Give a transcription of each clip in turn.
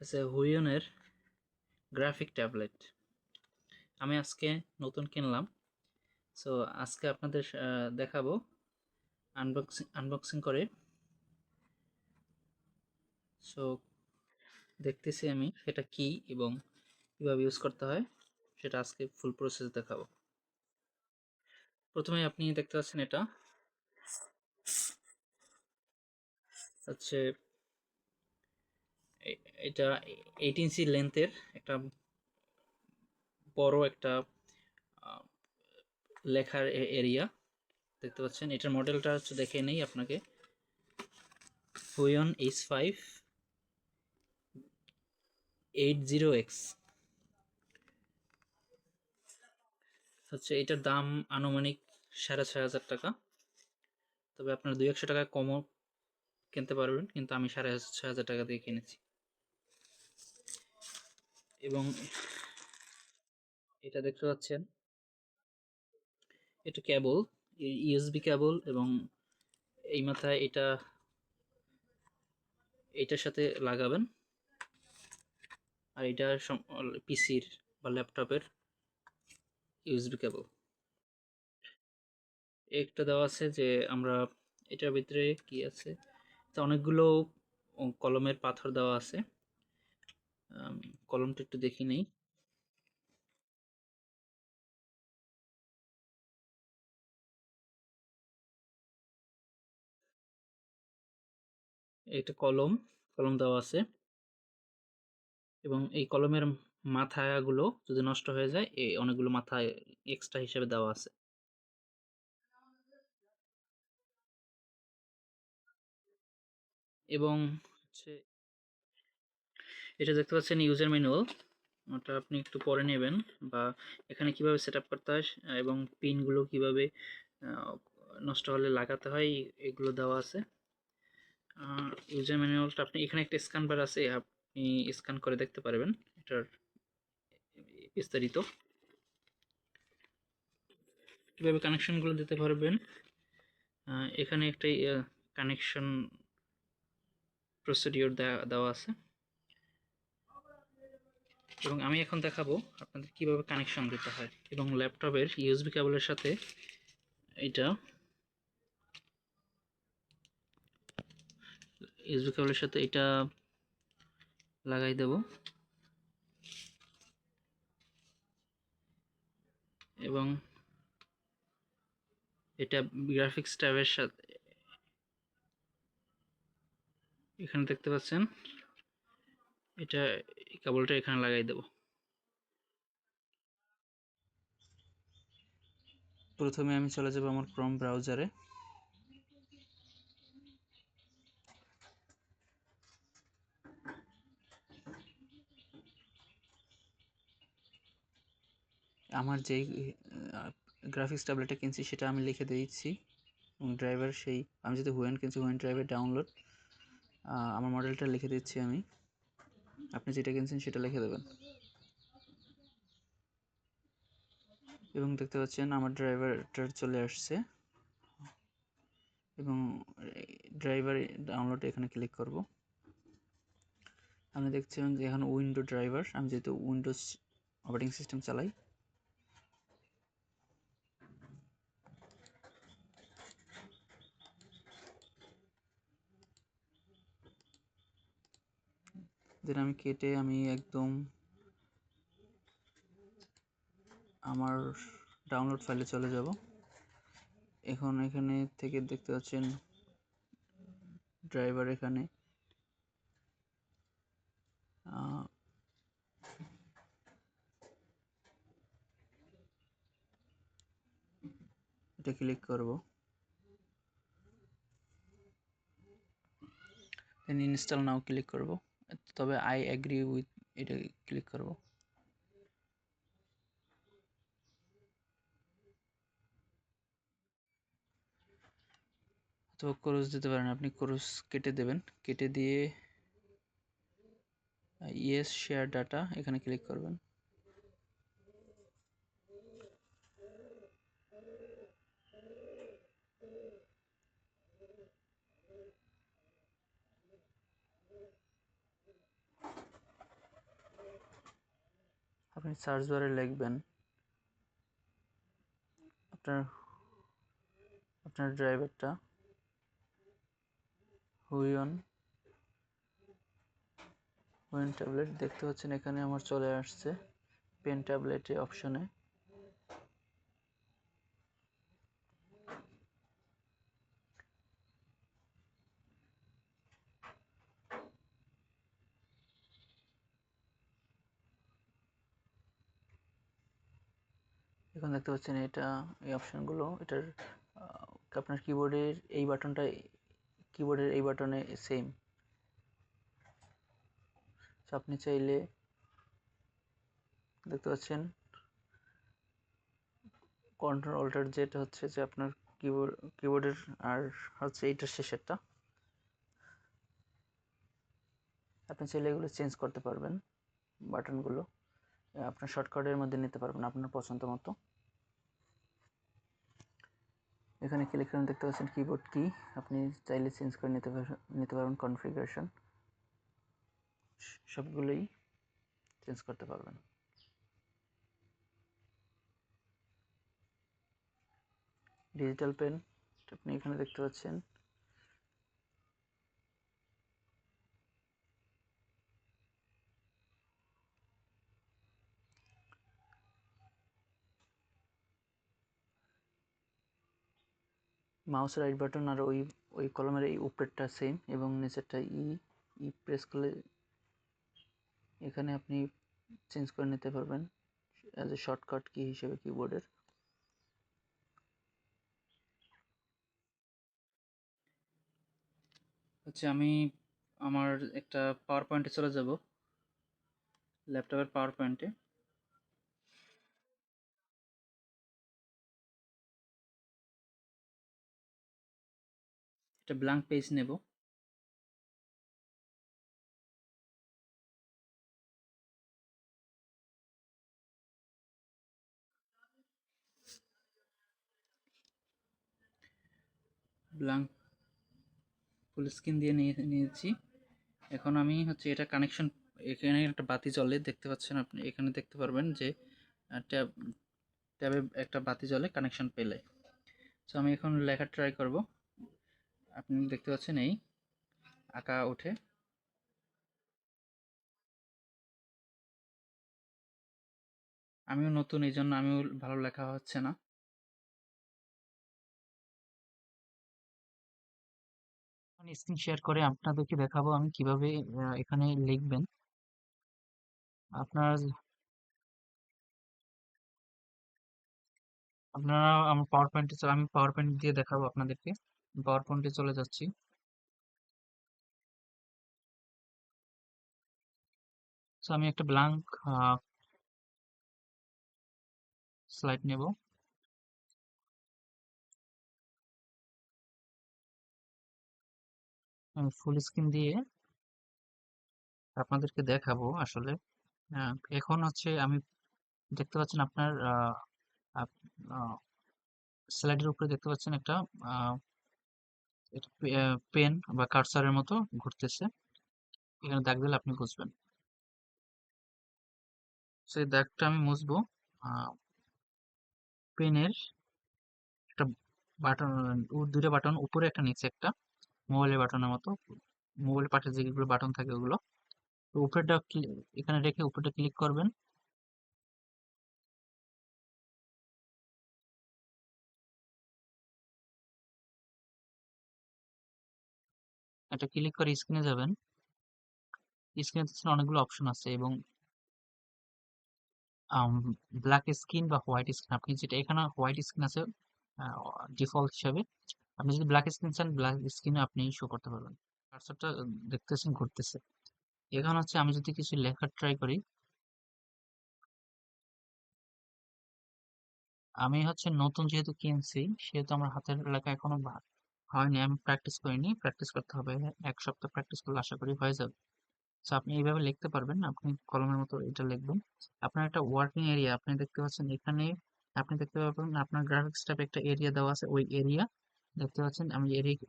আচ্ছা, হুইয়নের graphic tablet আমি আজকে নতুন কিনলাম। সো আজকে আপনাদের দেখাবো আনবক্সিং করে। সো দেখতেছি আমি সেটা কি এবং কিভাবে ইউজ করতে হয়, সেটা আজকে ফুল প্রসেস দেখাবো। প্রথমে আপনি দেখতে পাচ্ছেন এটা হচ্ছে এটা 8 ইঞ্চি লেন্থের একটা বড় একটা আহ, লেখার এরিয়া দেখতে পাচ্ছেন। এটার মডেলটা হচ্ছে দেখে নেই আপনাকে। হুইয়ন H580X হচ্ছে। এটার দাম আনুমানিক 6,500 টাকা। তবে আপনার 200-100 টাকা কমও কিনতে পারবেন, কিন্তু আমি 6,500 টাকা দিয়ে কিনেছি। এবং এটা দেখতে পাচ্ছেন, এটা কেবল, ইউএসবি কেবল, এবং এই মাথায় এটার সাথে লাগাবেন। আর এটা পিসির বা ল্যাপটপের ইউএসবি কেবল। একটা দেওয়া আছে যে আমরা এটার ভিতরে কি আছে, তো অনেকগুলো কলমের পাথর দেওয়া আছে। কলমটা একটু দেখি নেই। একটা কলম কলম দেওয়া আছে, এবং এই কলমের মাথাগুলো যদি নষ্ট হয়ে যায়, এই অনেকগুলো মাথা এক্সট্রা হিসেবে দেওয়া আছে। এবং হচ্ছে এটা দেখতে পাচ্ছেন ইউজার ম্যানুয়াল, ওটা আপনি একটু পরে নেবেন। বা এখানে কিভাবে সেট আপ করতে হয় এবং পিনগুলো কিভাবে আহ, নষ্ট হলে লাগাতে হয়, এগুলো দেওয়া আছে। ইউজার ম্যানুয়ালটা আপনি এখানে একটা স্ক্যান বার আছে, আপনি স্ক্যান করে দেখতে পারবেন এটার বিস্তারিত, কিভাবে কানেকশনগুলো দিতে পারবেন। এখানে একটা কানেকশন প্রসিডিওর দেওয়া আছে, এবং আমি এখন দেখাবো আপনাদের কিভাবে কানেকশন দিতে হয়। এবং ল্যাপটপের ইউএসবি কেবলের সাথে এটা ইউএসবি কেবলের সাথে এটা লাগাই দেব। এবং এটা গ্রাফিক্স ট্যাবের সাথে, এখানে দেখতে পাচ্ছেন, এটা এই কেবলটা এখানে লাগাই দেব। প্রথমে আমি চলে যাব আমার ক্রোম ব্রাউজারে। আমার যেই গ্রাফিক্স ট্যাবলেটটা কিনছি সেটা আমি লিখে দিয়েছি, এবং ড্রাইভার সেই আমি যদি হুয়েন কিনছি, হুয়েন ড্রাইভার ডাউনলোড, আমার মডেলটা লিখে দিচ্ছি আমি। আপনি যেটা কিনছেন সেটা লিখে দেবেন। এবং দেখতে পাচ্ছেন আমার ড্রাইভারটা চলে আসছে, এবং ড্রাইভার ডাউনলোড এখানে ক্লিক করব। আপনি দেখছেন যে এখন উইন্ডো ড্রাইভার, আমি যেহেতু উইন্ডোজ অপারেটিং সিস্টেম চালাই, দেন আমি কেটে আমি একদম আমার ডাউনলোড ফাইলে চলে যাব। এখন এখানে থেকে দেখতে পাচ্ছেন ড্রাইভার, এখানে এটা ক্লিক করব, দেন ইনস্টল নাও ক্লিক করব। তবে আই এগ্রি উইথ এটা ক্লিক করব। তো ক্রস দিতে পারেন, আপনি ক্রস কেটে দেবেন, কেটে দিয়ে ইয়েস শেয়ার ডাটা এখানে ক্লিক করবেন। আপনি সার্চ বারে লিখবেন আপনার আপনার ড্রাইভারটা হুইয়ন ট্যাবলেট দেখতে পাচ্ছেন এখানে আমার চলে আসছে পেন ট্যাবলেটে অপশনে। এখন দেখতে পাচ্ছেন এটা এই অপশনগুলো এটার আপনার কিবোর্ডের এই বাটনটা কিবোর্ডের এই বাটনে সেম। আপনি চাইলে দেখতে পাচ্ছেন কন্ট্রোল অল্টার জেড হচ্ছে যে আপনার কিবোর্ডের আর হচ্ছে এইটার শেষেরটা। আপনি চাইলে এগুলো চেঞ্জ করতে পারবেন বাটনগুলো আপনার শর্টকাটের মধ্যে নিতে পারবেন আপনার পছন্দ মতো। এখানে ক্লিক করে দেখতে পাচ্ছেন কিবোর্ড কি আপনি চাইলে চেঞ্জ করে নিতে পারবেন কনফিগারেশন সবগুলোই চেঞ্জ করতে পারবেন। ডিজিটাল পেন আপনি এখানে দেখতে পাচ্ছেন মাউস রাইট বাটন আর ওই কলমের এই উপরেরটা সেম এবং নিচেরটা ই প্রেস করলে এখানে আপনি চেঞ্জ করে নিতে পারবেন অ্যাজ এ শর্টকাট কি হিসেবে কিবোর্ডের। হচ্ছে আমি আমার একটা পাওয়ার পয়েন্টে চলে যাব, ল্যাপটপের পাওয়ার পয়েন্টে। একটা ব্ল্যাঙ্ক পেজ নেব। ব্ল্যাঙ্ক ফুল স্ক্রিন দিয়ে নিয়েছি। এখন আমি হচ্ছে এটা কানেকশন, এখানে একটা বাতি জ্বলে দেখতে পাচ্ছেন আপনি, এখানে দেখতে পারবেন যে ট্যাব ট্যাবে একটা বাতি জ্বলে কানেকশন পেলে। সো আমি এখন লেখা ট্রাই করব। আপনি দেখতে পাচ্ছেন এই আঁকা ওঠে। আমিও নতুন, এই জন্য আমিও ভালো লেখা হচ্ছে না। স্ক্রিন শেয়ার করে আপনাদেরকে দেখাবো আমি কিভাবে এখানে লিখবেন। আপনারা আপনারা আমার পাওয়ার পয়েন্টে আমি পাওয়ার পয়েন্ট দিয়ে দেখাবো আপনাদেরকে। পাওয়ার পয়েন্টে চলে যাচ্ছি। সো আমি একটা ব্ল্যাঙ্ক স্লাইড নেব। আমি ফুল স্ক্রিন দিয়ে আপনাদেরকে দেখাবো আসলে। এখন হচ্ছে আমি দেখতে পাচ্ছেন আপনার স্লাইডের উপরে দেখতে পাচ্ছেন একটা পেন বা কার্সারের মতো ঘুরতেছে, এখানে দাগ দিলে আপনি বুঝবেন। সেই দাগটা আমি মুছবো পেনের একটা বাটন, দুটো বাটন উপরে একটা নিচে একটা, মোবাইলের বাটনের মতো। মোবাইল পাশে যেগুলো বাটন থাকে ওগুলো, তো উপরেরটা এখানে রেখে উপরেটা ক্লিক করবেন। এটা ক্লিক করে স্ক্রিনে যাবেন। স্ক্রিনে অনেকগুলো অপশন আছে এবং ব্ল্যাক স্ক্রিন বা হোয়াইট স্ক্রিন, আপনি যেটা এখানে হোয়াইট স্ক্রিন আছে ডিফল্ট হিসাবে, আপনি যদি ব্ল্যাক স্ক্রিন চান ব্ল্যাক স্ক্রিনে আপনি শো করতে পারবেন। কার্সরটা দেখতেছেন ঘুরতেছে। এখন হচ্ছে আমি যদি কিছু লেখার ট্রাই করি, আমি হচ্ছে নতুন যেহেতু কিনছি সেহেতু আমার হাতের লেখা এখনো হয়নি, আমি প্র্যাকটিস করিনি, প্র্যাকটিস করতে হবে। 1 সপ্তাহ প্র্যাকটিস করলে আশা করি হয়ে যাবে। তো আপনি এইভাবে লিখতে পারবেন, আপনি কলমের মতো এটা লিখবেন। আপনার একটা ওয়ার্কিং এরিয়া আপনি দেখতে পাচ্ছেন এখানে, আপনি দেখতে পাবেন আপনার গ্রাফিক্স ট্যাবে একটা এরিয়া দেওয়া আছে, ওই এরিয়া দেখতে পাচ্ছেন আমি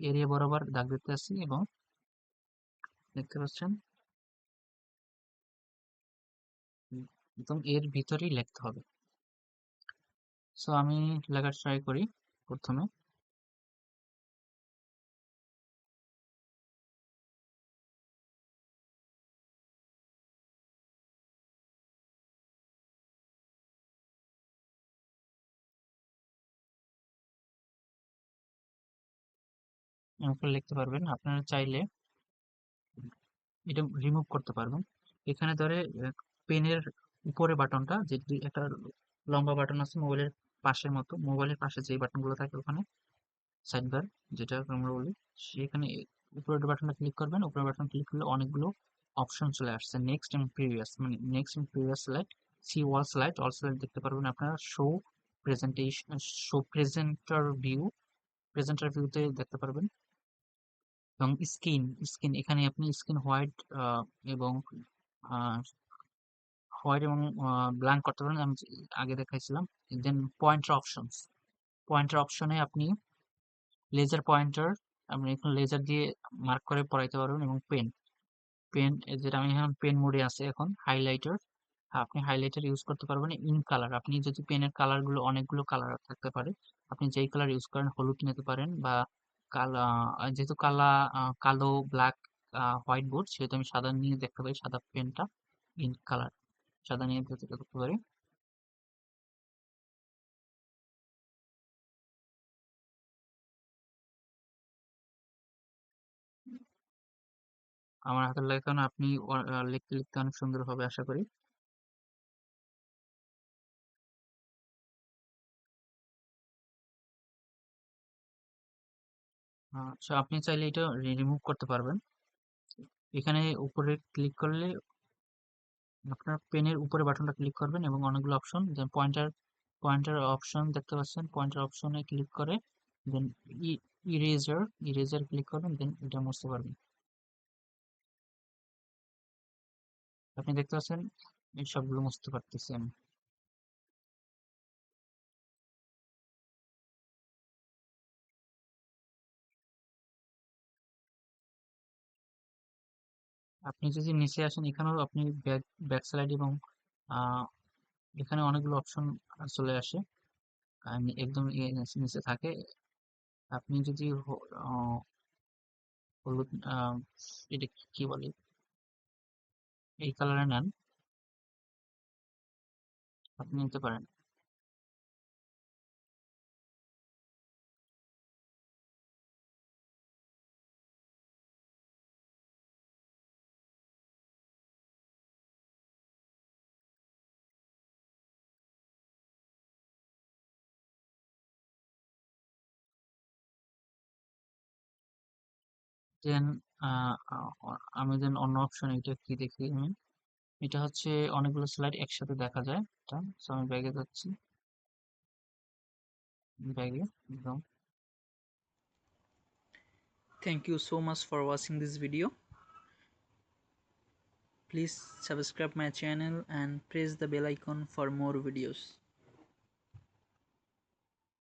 এরিয়া বরাবর দাগ দিতে আসছি এবং দেখতে পাচ্ছেন একদম এর ভিতরেই লিখতে হবে। সো আমি লেখার ট্রাই করি প্রথমে। এরপর লিখতে পারবেন। আপনারা চাইলে এটা রিমুভ করতে পারবেন। এখানে ধরে পেনের উপরে বাটনটা যে একটা লম্বা বাটন আছে মোবাইলের পাশের মতো, মোবাইলের পাশে যে বাটনগুলো থাকে ওখানে সাইড বার যেটা আমরা বলি, সেখানে উপরের বাটনটা ক্লিক করবেন। উপরের বাটন ক্লিক করলে অনেকগুলো অপশন চলে আসছে, নেক্সট এবং প্রিভিয়াস, মানে নেক্সট এবং previous slide, see all slide দেখতে পারবেন আপনারা। শো প্রেজেন্টেশন, শো প্রেজেন্টার ভিউতে দেখতে পারবেন। এবং স্ক্রিন এখানে আপনি স্ক্রিন হোয়াইট এবং হোয়াইট এবং ব্ল্যাঙ্ক করতে পারেন, আমি আগে দেখাইছিলাম। দেন পয়েন্টার অপশনে আপনি লেজার পয়েন্টার, আপনি এখন লেজার দিয়ে মার্ক করে পড়াইতে পারবেন। এবং পেন যেটা আমি এখন পেন মোডে আছে এখন, হাইলাইটার, আপনি হাইলাইটার ইউজ করতে পারবেন। ইন কালার, আপনি যদি পেনের কালার গুলো অনেকগুলো কালার থাকতে পারে, আপনি যেই কালার ইউজ করেন, হলুদ নিতে পারেন বা কালা, যেহেতু কালো, ব্ল্যাক, হোয়াইট বোর্ড, সেহেতু আমি সাদা নিয়ে দেখতে পারি, সাদা পেনটা ইন কালার, সাদা নিয়ে দেখতে পারি। আমার হাতের লেখা না, আপনি লিখতে লিখতে অনেক সুন্দর হবে আশা করি। আচ্ছা, আপনি চাইলে এটা রিমুভ করতে পারবেন। এখানে উপরে ক্লিক করলে আপনার পেনের উপরে বাটনটা ক্লিক করবেন এবং অনেকগুলো অপশন, দেন পয়েন্টার অপশন দেখতে পাচ্ছেন, পয়েন্টার অপশনে ক্লিক করে দেন ইরেজার ক্লিক করবেন, দেন এটা মুছতে পারবেন। আপনি দেখতে পাচ্ছেন এই সবগুলো মুছতে পারতেছি আমি। আপনি যদি নিচে আসেন, এখানেও আপনি ব্যাক স্লাইড এবং আহ, এখানে অনেকগুলো অপশন চলে আসে, একদম নিচে থাকে। আপনি যদি হলুদ, এটা কি বলে, এই কালারে নেন, আপনি নিতে পারেন। দেন আমি দেন অন্য অপশন, এটা কি দেখি আমি, এটা হচ্ছে অনেকগুলো স্লাইড একসাথে দেখা যায় এটা। সো আমি ব্যাগে যাচ্ছি, ব্যাগে একদম। Thank you so much for watching this video. Please subscribe my channel and press the bell icon for more videos.